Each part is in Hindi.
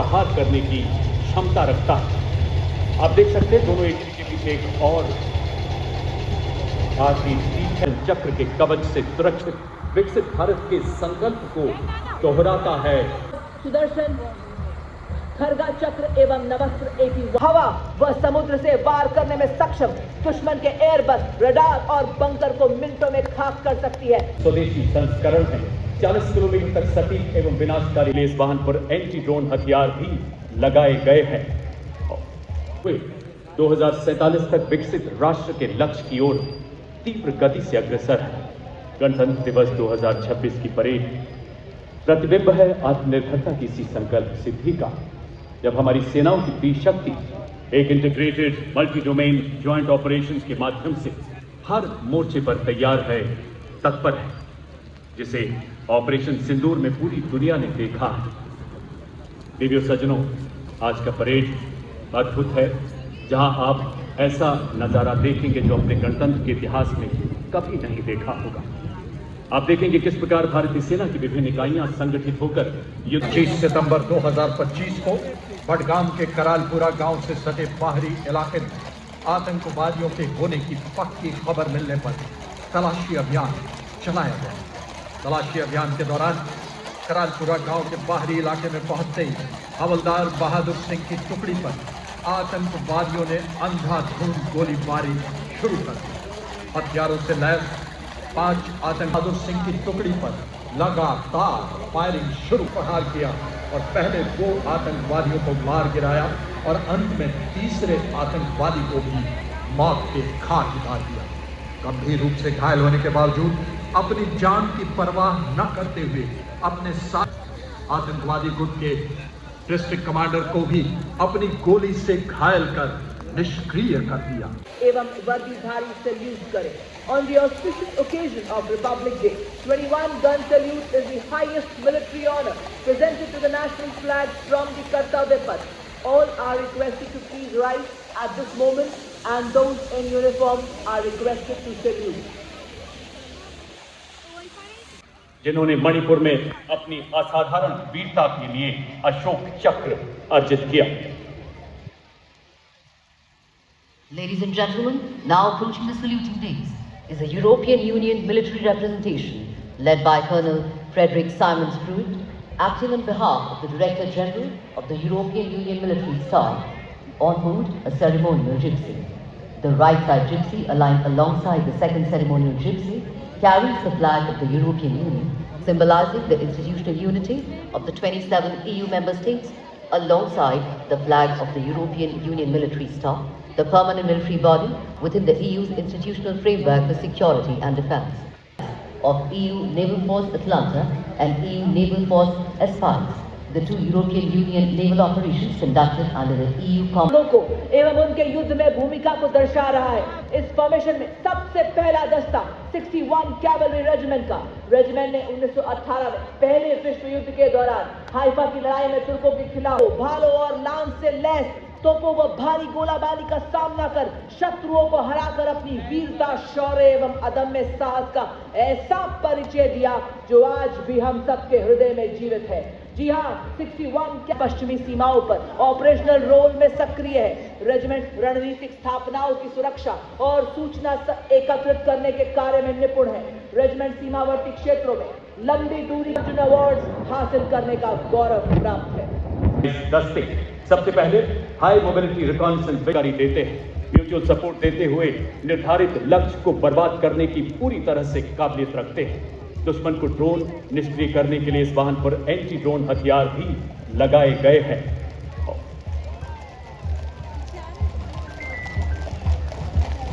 प्रहार करने की क्षमता रखता है। आप देख सकते हैं दोनों एक के पीछे एक और भारतीय तीर चक्र के कवच से सुरक्षित विकसित भारत के संकल्प को दोहराता है। सुदर्शन खरगा चक्र एवं नवस्त्र एटी हवा व समुद्र से वार करने में सक्षम दुश्मन के एयरबस, रडार और बंकर को मिनटों में खाक कर सकती है। स्वदेशी संस्करण है। 40 किलोमीटर तक सटीक एवं विनाशकारी लेस वाहन पर एंटी ड्रोन हथियार भी लगाए गए हैं। 2047 तक विकसित राष्ट्र के लक्ष्य की ओर तीव्र गति से अग्रसर है। गणतंत्र दिवस 2026 की परेड प्रतिबिंब है आत्मनिर्भरता की इसी संकल्प सिद्धि का, जब हमारी सेनाओं की तीव्र शक्ति एक integrated multi domain joint operations के माध्यम से हर मोर्चे पर तैयार है, तत्पर है, जिसे ऑपरेशन सिंदूर में पूरी दुनिया ने देखा है। देवियों सज्जनों, आज का परेड अद्भुत है, जहां आप ऐसा नजारा देखेंगे जो अपने गणतंत्र के इतिहास में कभी नहीं देखा होगा। आप देखेंगे किस प्रकार भारतीय सेना की विभिन्न इकाइयां संगठित होकर 25 सितंबर 2025 को बडगाम के करालपुरा गांव से सटे बाहरी इलाके में आतंकवादियों के होने की पक्की खबर मिलने पर तलाशी अभियान चलाया गया। तलाशी अभियान के दौरान करालपुरा गांव के बाहरी इलाके में पहुंचते ही हवलदार बहादुर सिंह की टुकड़ी पर आतंकवादियों ने अंधाधुंध गोलीबारी शुरू कर दी। हथियारों से लैस 5 आतंकवादी सिंह की टुकड़ी पर लगातार फायरिंग शुरू प्रहार किया और पहले 2 आतंकवादियों को मार गिराया और अंत में तीसरे आतंकवादी को भी मौत के घाट उतार दिया। गंभीर रूप से घायल होने के बावजूद अपनी जान की परवाह न करते हुए अपने साथ आतंकवादी गुट के डिस्ट्रिक्ट कमांडर को भी अपनी गोली से घायल कर निष्क्रिय कर दिया। एवं वर्दीधारी सैल्यूट करें। On the auspicious occasion of Republic Day, 21 gun salute is the highest military honor presented to the national flag from the Kartavya Path. All are requested to please rise at this moment, and those in uniform are requested to salute. जिन्होंने मणिपुर में अपनी असाधारण वीरता के लिए अशोक चक्र अर्जित किया। Ladies and gentlemen, now approaching the saluting days is a European Union military representation led by Colonel Frederick Simons Pruitt, acting on behalf of the Director General of the European Union Military Staff, on board a ceremonial gypsy. The right side gypsy, aligned alongside the second ceremonial gypsy, carries the flag of the European Union, symbolizing the institutional unity of the 27 EU member states, alongside the flag of the European Union military staff, the permanent military body within the EU's institutional framework for security and defence, of EU Naval Force Atlanta and EU Naval Force Aspides, the 2 European Union naval operations conducted under the EU लोगों को एवं उनके युद्ध में भूमिका को दर्शा रहा है। इस फॉर्मेशन में सबसे पहला दस्ता 61 कैवलरी रेजिमेंट का। रेजिमेंट ने 1918 में पहले विश्व युद्ध के दौरान हाइफा की लड़ाई में तुर्कों के खिलाफ भालों और लांस से लैस तोपों व भारी गोलाबारी का सामना कर शत्रुओं को हराकर अपनी वीरता, शौर्य एवं अदम्य साहस का ऐसा परिचय दिया जो आज भी हम सबके हृदय में जीवित है। जी हाँ, 61 के पश्चिमी सीमाओं पर ऑपरेशनल रोल में सक्रिय है। रेजिमेंट रणनीतिक स्थापनाओं की सुरक्षा और सूचना एकत्रित करने के कार्य में निपुण है। रेजिमेंट सीमावर्ती क्षेत्रों में लंबी दूरी अर्जुन अवार्ड हासिल करने का गौरव प्राप्त है। इस दस्ते सबसे पहले हाई मोबिलिटी रिकॉन्नेसेंस जानकारी देते हैं, म्यूचुअल सपोर्ट देते हुए निर्धारित लक्ष्य को बर्बाद करने की पूरी तरह से काबिलियत रखते हैं। दुश्मन को ड्रोन निष्क्रिय करने के लिए इस वाहन पर एंटी ड्रोन हथियार भी लगाए गए हैं।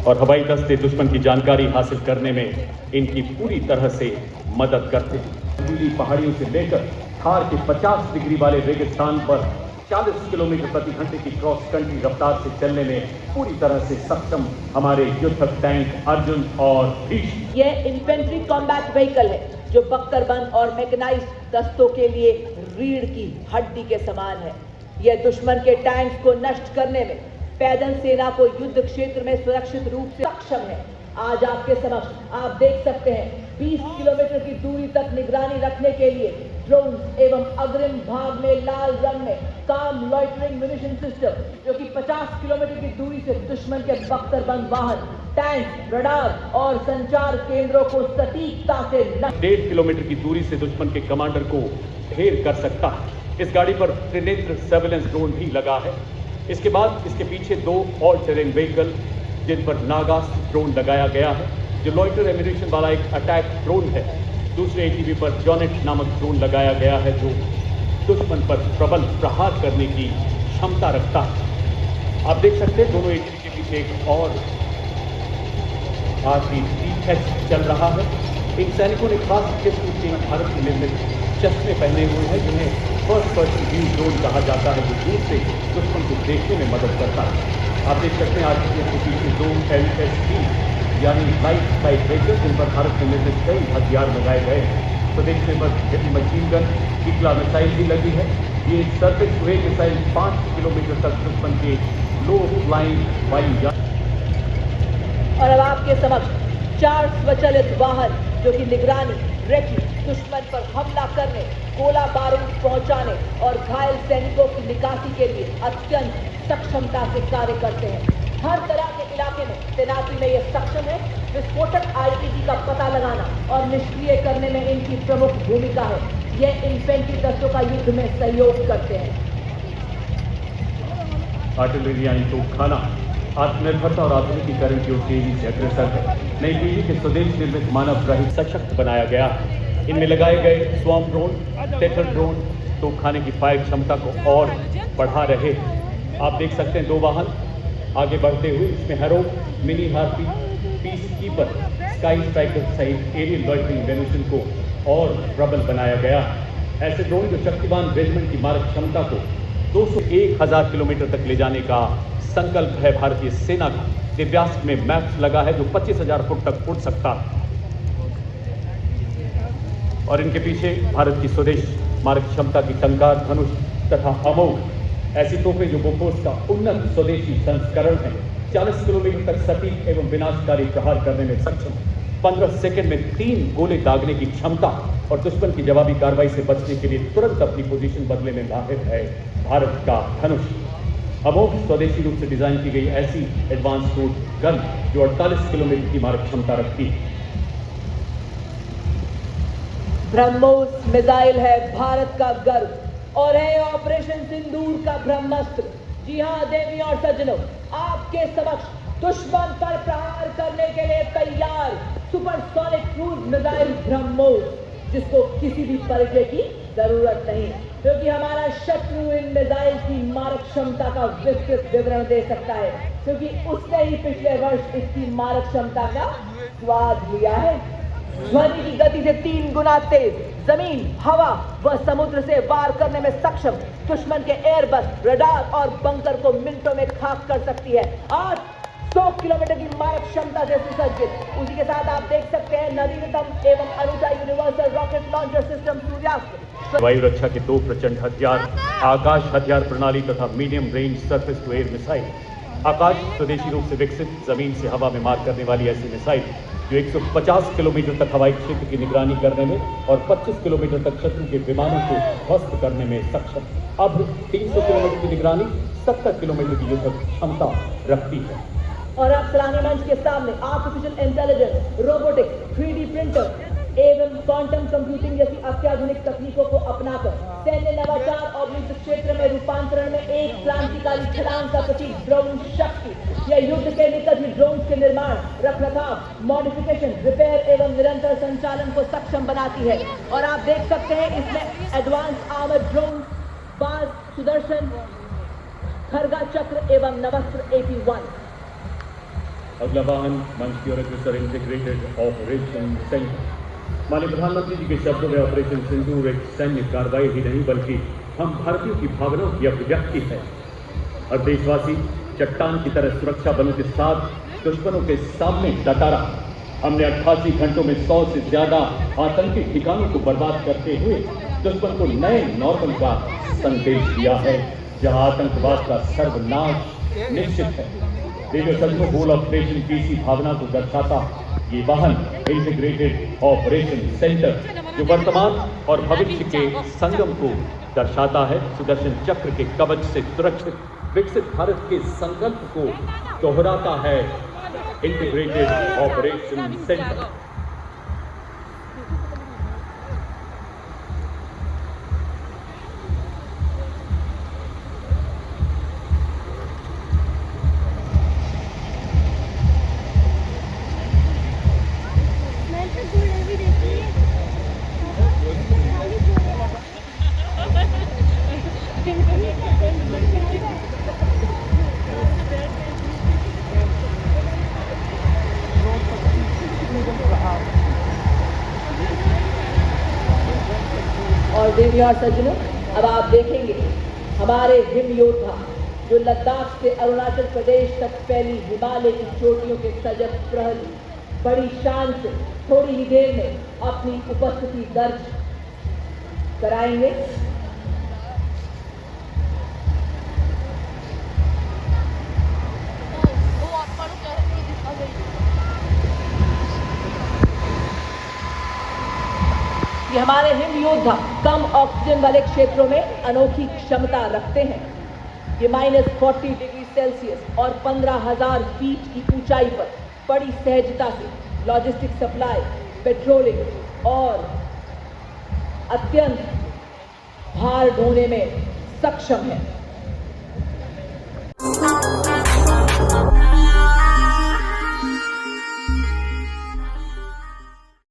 और हवाई दस्ते दुश्मन की जानकारी हासिल करने में इनकी पूरी तरह से मदद करते हैं। नीली पहाड़ियों से लेकर थार के 50 डिग्री वाले रेगिस्तान पर 40 किलोमीटर प्रति घंटे की क्रॉस कंट्री रफ्तार से चलने में पूरी तरह से सक्षम हमारे युद्धक टैंक अर्जुन और भीष्म। यह इन्फेंट्री कॉम्बैट व्हीकल है जो बख्तरबंद और मैकेनाइज्ड दस्तों के लिए रीढ़ की हड्डी के समान है। यह दुश्मन के टैंक्स को नष्ट करने में पैदल सेना को युद्ध क्षेत्र में सुरक्षित रूप से सक्षम है। आज आपके समक्ष आप देख सकते हैं 20 किलोमीटर की दूरी तक निगरानी रखने के लिए ड्रोन एवं अग्रिम भाग में लाल रंग में काम लॉइटरिंग म्यूनिशन सिस्टम, जो कि 50 किलोमीटर की दूरी से दुश्मन के बख्तरबंद वाहन, टैंक, रडार और संचार केंद्रों को सटीकता से 1.5 किलोमीटर की दूरी से दुश्मन के कमांडर को ढेर कर सकता है। इस गाड़ी पर त्रिनेत्र सर्वेलेंस ड्रोन भी लगा है। इसके बाद इसके पीछे 2 ऑल टेरेन व्हीकल जिन पर नागास ड्रोन लगाया गया है, जो लॉइटर एम्यूनिशन वाला एक अटैक ड्रोन है। दूसरे एटीवी पर जॉनेट नामक ड्रोन लगाया गया है, जो दुश्मन पर प्रबल प्रहार करने की क्षमता रखता है। आप देख सकते हैं दोनों एटीवी के पीछे एक और RPTH चल रहा है। इन सैनिकों ने खास किस्म के भारत में निर्मित चश्मे पहने हुए हैं, जिन्हें फर्स्ट पर्सन व्यू ड्रोन कहा जाता है, जो दूर से दुश्मन को देखने में मदद करता है। आप देख सकते हैं RPTH के पीछे 2 LSD यानी लाइट स्ट्राइक ब्रेकर, जिन पर भारत में निर्मित कई हथियार लगाए गए हैं। प्रदेश में बस हेवी मशीन गन, टिकला मिसाइल भी लगी है। ये surface to air missile 5 kilometre तक दुश्मन के लो फ्लाइंग वायु। और अब आपके समक्ष 4 स्वचालित वाहन, जो कि निगरानी, रेकी, दुश्मन पर हमला करने, गोला बारूद पहुंचाने और घायल सैनिकों की निकासी के लिए अत्यंत सक्षमता से कार्य करते हैं। हर तरह के इलाके में तैनाती में ये सक्षम है। विस्फोटक आईईडी का पता लगाना और निष्क्रिय करने में इनकी प्रमुख भूमिका है। ये इन्फेंट्री दस्तों का युद्ध में सहयोग करते हैं। आर्टिलरी यानी तोपखाना आत्मनिर्भरता और आधुनिकीकरण की ओर तेजी से अग्रसर है। नई पीढ़ी के स्वदेश निर्मित मानव रहित सशक्त बनाया गया है। इनमें लगाए गए स्वॉर्म ड्रोन, टेथर ड्रोन तोपखाने की फायर क्षमता को और बढ़ा रहे हैं। आप देख सकते हैं 2 वाहन आगे बढ़ते हुए। इसमें harrow, mini harpy, piece keeper, sky striker सहित एरियल लॉइटरिंग म्यूनिशन को और प्रबल बनाया गया है। ऐसे ड्रोन जो शक्तिमान रेजिमेंट की मारक क्षमता को 201,000 किलोमीटर तक ले जाने का संकल्प है भारतीय सेना का। दिव्यास्त्र में मैप्स लगा है, जो 25,000 फुट तक उड़ सकता है। और इनके पीछे भारत की स्वदेश मारक क्षमता की टंकार, धनुष तथा अमोघ ऐसी तोपें जो बोफोर्स का उन्नत स्वदेशी संस्करण है। 40 किलोमीटर तक सटीक एवं विनाशकारी प्रहार करने में सक्षम, 15 सेकंड में 3 गोले दागने की क्षमता और दुश्मन की जवाबी कार्रवाई से बचने के लिए तुरंत अपनी पोजीशन बदलने में माहिर है भारत का धनुष। अमोघ स्वदेशी रूप से डिजाइन की गई ऐसी एडवांस क्रूज गन, जो 48 किलोमीटर की मारक क्षमता रखती है। ब्रह्मोस मिसाइल है भारत का गर्व और है ऑपरेशन सिंदूर का ब्रह्मास्त्र। जी हाँ देवी और सज्जनों, आपके समक्ष दुश्मन पर प्रहार करने के लिए तैयार सुपरसोनिक क्रूज मिसाइल ब्रह्मोस, जिसको किसी भी परिचय की जरूरत नहीं, क्योंकि हमारा शत्रु इन मिसाइल की मारक क्षमता का विस्तृत विवरण दे सकता है, क्योंकि उसने ही पिछले वर्ष इसकी मारक क्षमता का स्वाद लिया है। ध्वनि की गति से 3 गुना तेज, जमीन, हवा व समुद्र से वार करने में सक्षम दुश्मन के एयरबस, रडार और बंकर को मिनटों में खाक कर सकती है। 800 किलोमीटर की मारक क्षमता से सुसज्जित। उसी के साथ आप देख सकते हैं नवीनतम एवं अनुजा universal rocket launcher system Suryastra. वायु रक्षा के 2 प्रचंड हथियार, आकाश हथियार प्रणाली तथा medium range surface to air missile. Akash स्वदेशी रूप से विकसित, जमीन से हवा में मार करने वाली ऐसी मिसाइल जो 150 किलोमीटर तक हवाई क्षेत्र की निगरानी करने में और 25 किलोमीटर तक शत्रु के विमानों को ध्वस्त करने में सक्षम। अब 300 किलोमीटर की निगरानी, 70 किलोमीटर की युद्ध क्षमता रखती है। और अब सलाहनी मंच के सामने artificial intelligence, robotics, 3D printer एवं क्वांटम कंप्यूटिंग जैसी अत्याधुनिक तकनीकों को अपनाकर सैन्य नवाचार और युद्ध क्षेत्र में रूपांतरण में एक क्रांतिकारी छलांग का प्रतीक ड्रोन शक्ति। यह युद्ध के निकट ही ड्रोन के निर्माण, रखरखाव, मॉडिफिकेशन, रिपेयर एवं निरंतर संचालन को सक्षम बनाती है। और आप देख सकते हैं इसमें एडवांस आर्मर ड्रोन, बाज, सुदर्शन, खरगा चक्र एवं नवस्त्र AP-1। अगला वाहन मंच की ओर अग्रसर इंटीग्रेटेड ऑपरेशन सेंटर। माननीय प्रधानमंत्री जी के शब्दों में ऑपरेशन सिंदूर एक सैन्य कार्रवाई ही नहीं, बल्कि हम भारतीयों की भावनाओं की अभिव्यक्ति है। और देशवासी चट्टान की तरह सुरक्षा बलों के साथ दुश्मनों के सामने डटा रहा। हमने 88 घंटों में 100 से ज्यादा आतंकी ठिकानों को बर्बाद करते हुए दुश्मन को नए नॉर्मल का संदेश दिया है, जहां आतंकवाद का सर्वनाश निश्चित है। देवी सज्जनों, होल ऑपरेशन की इसी भावना को दर्शाता ये वाहन इंटीग्रेटेड ऑपरेशन सेंटर जो वर्तमान और भविष्य के संगम को दर्शाता है। सुदर्शन चक्र के कवच से सुरक्षित विकसित भारत के संकल्प को दोहराता है इंटीग्रेटेड ऑपरेशन सेंटर। और देवी और सज्जनों, अब आप देखेंगे हमारे हिम योद्धा जो लद्दाख से अरुणाचल प्रदेश तक फैली हिमालय की चोटियों के सजग प्रहरी बड़ी शान से थोड़ी ही देर में अपनी उपस्थिति दर्ज कराएंगे। ये हमारे हिम योद्धा कम ऑक्सीजन वाले क्षेत्रों में अनोखी क्षमता रखते हैं। ये -40 डिग्री सेल्सियस और 15,000 फीट की ऊंचाई पर बड़ी सहजता से लॉजिस्टिक सप्लाई, पेट्रोलिंग और अत्यंत भार ढोने में सक्षम है।